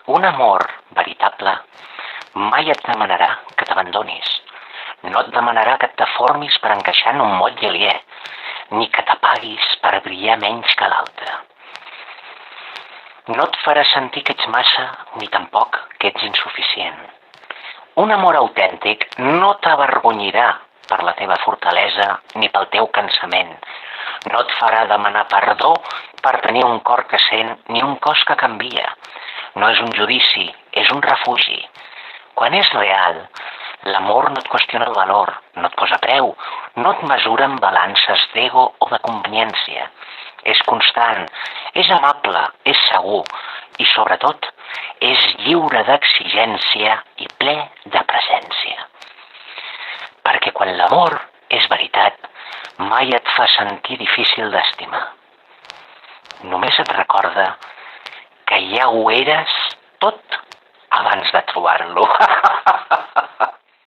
Un amor veritable mai et demanarà que t'abandonis. No et demanarà que et deformis per encaixar en un motlle aliè, ni que t'apaguis per brillar menys que l'altre. No et farà sentir que ets massa, ni tampoc que ets insuficient. Un amor autèntic no t'avergonyirà per la teva fortalesa ni pel teu cansament. No et farà demanar perdó per tenir un cor que sent ni un cos que canvia. No és un judici, és un refugi. Quan és real, l'amor no et qüestiona el valor, no et posa preu, no et mesura amb balances d'ego o de conveniència. És constant, és amable, és segur i, sobretot, és lliure d'exigència i ple de presència. Perquè quan l'amor és veritat, mai et fa sentir difícil d'estimar. Només et recorda que ja ho eres tot abans de trobar-lo.